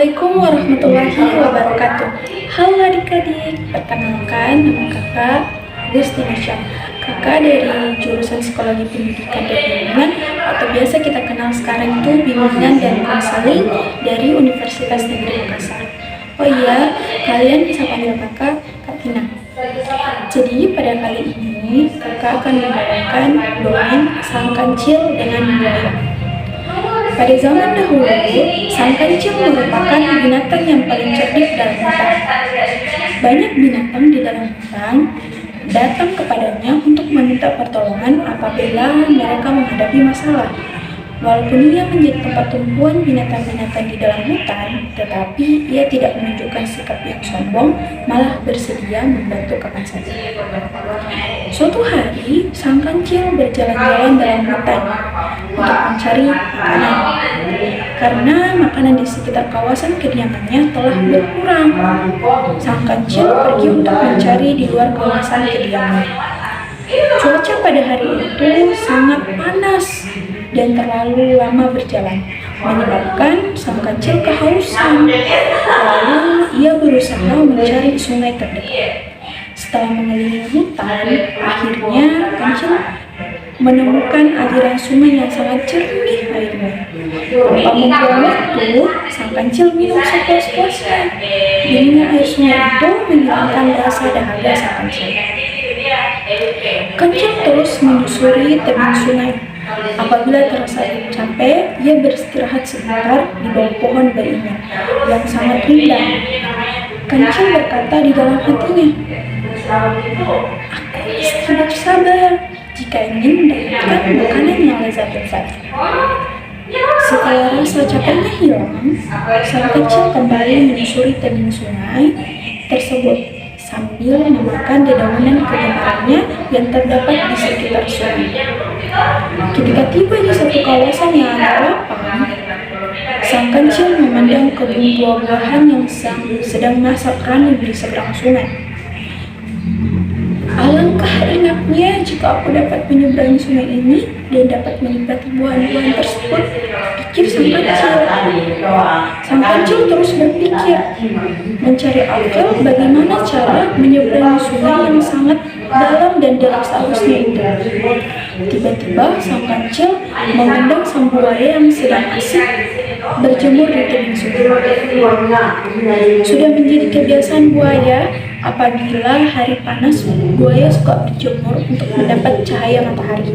Assalamualaikum warahmatullahi wabarakatuh. Halo adik-adik, perkenalkan nama kakak Agustina Syam. Kakak dari jurusan Psikologi Pendidikan dan Bimbingan atau biasa kita kenal sekarang itu Bimbingan dan Konseling dari Universitas Negeri Makassar. Oh iya, kalian bisa panggil kakak Kak Tina. Jadi pada kali ini kakak akan membawakan dongeng Sang Kancil dengan Buaya. Pada zaman dahulu, sang kancil merupakan binatang yang paling cerdik dalam hutan. Banyak binatang di dalam hutan datang kepadanya untuk meminta pertolongan apabila mereka menghadapi masalah. Walaupun ia menjadi tempat tumpuan binatang-binatang di dalam hutan, tetapi ia tidak menunjukkan sikap yang sombong, malah bersedia membantu kapan saja. Suatu hari, sang kancil berjalan-jalan dalam hutan untuk mencari makanan. Karena makanan di sekitar kawasan kediamannya telah berkurang, sang kancil pergi untuk mencari di luar kawasan kediamannya. Cuaca pada hari itu sangat panas dan terlalu lama berjalan, menyebabkan sang kancil kehausan. Lalu ia berusaha mencari sungai terdekat. Setelah mengelilingi hutan, akhirnya kancil menemukan aliran sungai yang sangat jernih airnya. Tanpa membuang waktu, sang kancil minum sepuas-puasnya. Dinginnya air sungai itu menghilangkan rasa dahaga sang kancil. Kancil terus menyusuri tebing sungai. Apabila terasa capek, ia beristirahat sebentar di bawah pohon beringin yang sangat rindang. Kancil berkata di dalam hatinya, "Aku mesti bersabar jika ingin mendapatkan makanan yang lezat-lezat." Setelah rasa capeknya hilang, sang kancil kembali menyusuri tebing sungai tersebut sambil memakan dedaunan kegemarannya yang terdapat di sekitar sungai. Ketika tiba di satu kawasan yang agak lapang, sang kancil memandang kebun buah-buahan yang sedang masak rani di seberang sungai. Alangkah enaknya jika aku dapat menyeberangi sungai ini dan dapat menikmati buah-buahan tersebut, pikir sang kancil. Sang kancil terus berpikir, mencari akal bagaimana cara menyeberangi sungai yang sangat dalam dan deras arusnya itu. Tiba-tiba sang kancil memandang sang buaya yang sedang asik berjemur di tebing sungai. Sudah menjadi kebiasaan buaya, apabila hari panas, buaya suka berjemur untuk mendapat cahaya matahari.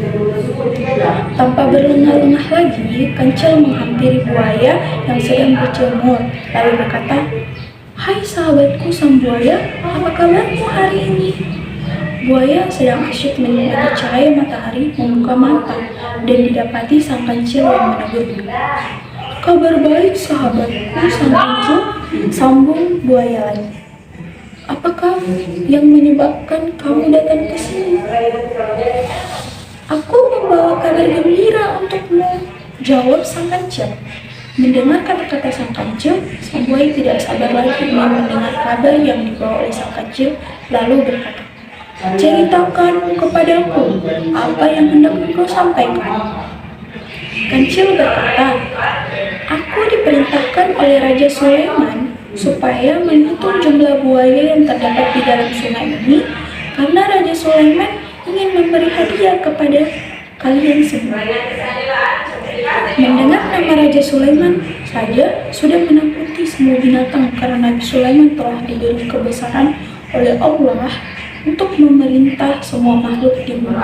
Tanpa berlengah-lengah lagi, kancil menghampiri buaya yang sedang berjemur, lalu berkata, "Hai sahabatku sang buaya, apa kabarmu hari ini?" Buaya sedang asyik menikmati cahaya matahari membuka mata dan didapati sang kancil yang menegurnya. "Kabar baik sahabatku sang kancil," sambung buaya lagi. "Apakah yang menyebabkan kamu datang ke sini?" "Aku membawa kabar gembira untukmu," jawab sang kancil. Mendengar kata-kata sang kancil, sang buaya tidak sabar lagi ingin mendengar kabar yang dibawa oleh sang kancil, lalu berkata, "Ceritakan kepadaku apa yang hendak engkau sampaikan." Kancil berkata, "Aku diperintahkan oleh Raja Sulaiman supaya menghitung jumlah buaya yang terdapat di dalam sungai ini, karena Raja Sulaiman ingin memberi hadiah kepada kalian semua." Mendengar nama Raja Sulaiman saja sudah menakuti semua binatang, karena Nabi Sulaiman telah diberi kebesaran oleh Allah untuk memerintah semua makhluk di bumi.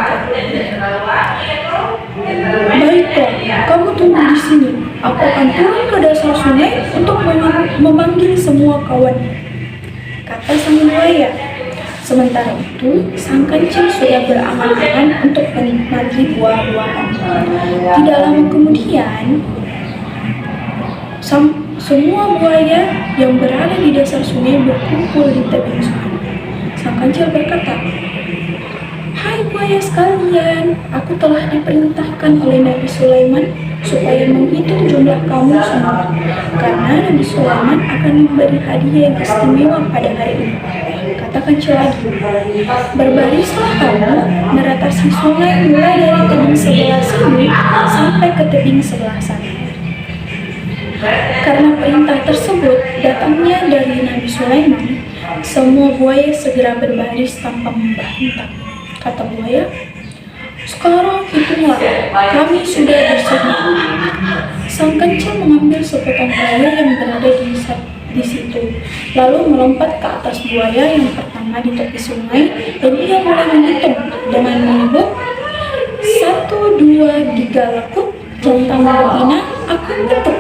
"Baiklah, kamu tunggu di sini. Aku akan turun ke dasar sungai untuk memanggil semua kawan," kata sang buaya. Sementara itu, sang kancil sudah berangan-angan untuk menikmati buah-buahan. Tidak lama kemudian, semua buaya yang berada di dasar sungai berkumpul di tebing sungai. Sang kancil berkata, "Hai buaya sekalian, aku telah diperintahkan oleh Nabi Sulaiman supaya menghitung jumlah kamu semua, karena Nabi Sulaiman akan memberi hadiah yang istimewa pada hari ini." Kata kancil lagi, "Berbarislah kamu meratasi sungai mulai dari tebing sebelah sini sampai ke tebing sebelah sana." Karena perintah tersebut tersebut datangnya dari Nabi Sulaiman, semua buaya segera berbaris tanpa membantah. Kata buaya, "Sekarang hitunglah, kami sudah bersedia." Sang kancil mengambil sepotong kayu yang berada di situ, lalu melompat ke atas buaya yang pertama di tepi sungai, dan ia mulai menghitung dengan menyebut, "1, 2, 3 lekuk, jantan betina aku ketuk."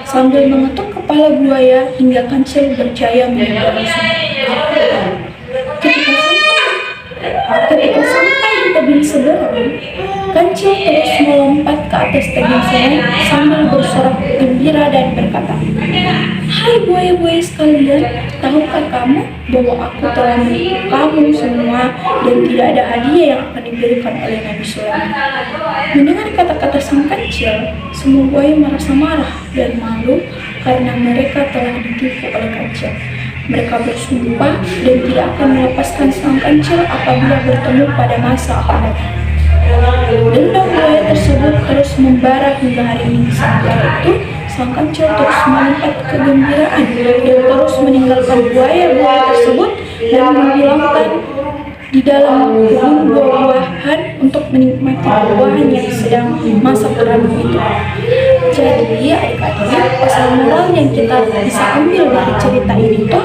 Sambil mengetuk kepala buaya hingga kancil berjaya menyeberang sungai. Ketika sampai di tebing seberang, kancil terus melompat ke atas tebing sungai sambil bersorak gembira dan berkata, "Hai buaya-buaya sekalian, tahukah kamu bahwa aku telah menipu kamu semua dan tidak ada hadiah yang akan diberikan oleh Nabi Sulaiman?" Mendengar kata-kata sang kancil, semua buaya merasa marah dan malu karena mereka telah ditipu oleh kancil. Mereka bersumpah dan tidak akan melepaskan sang kancil apabila bertemu pada masa akan datang. Dendam buaya tersebut terus membara hingga hari ini. Sementara itu, sang kancil terus melompat kegembiraan dan terus meninggalkan buaya-buaya tersebut dan menghilangkan di dalam kebun buah-buahan untuk menikmati buah-buahan yang sedang masak terlalu itu. Jadi adik-adik, pesan moral yang kita bisa ambil dari cerita ini tuh,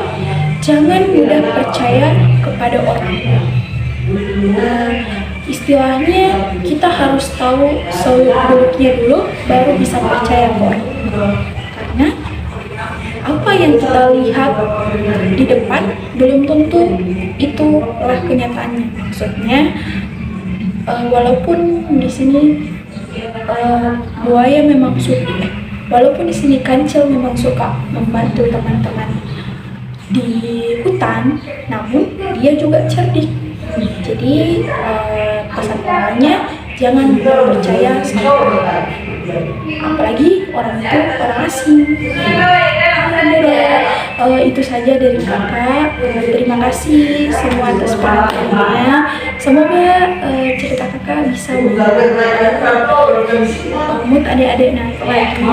jangan mudah percaya kepada orang. Istilahnya kita harus tahu seluk-beluknya dulu baru bisa percaya ke orang. Karena apa yang kita lihat di depan belum tentu itulah kenyataannya. Maksudnya walaupun di sini buaya memang suka, walaupun di sini kancil memang suka membantu teman-teman di hutan, namun dia juga cerdik. Jadi pesan moralnya jangan percaya sama orang, apalagi orang itu orang asing. Itu saja dari kakak. Terima kasih semua atas perhatiannya. Semoga cerita kakak bisa mood adik-adik naik lagi.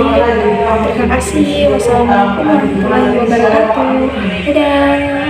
Terima kasih. Wassalamualaikum warahmatullahi wabarakatuh. Dadah.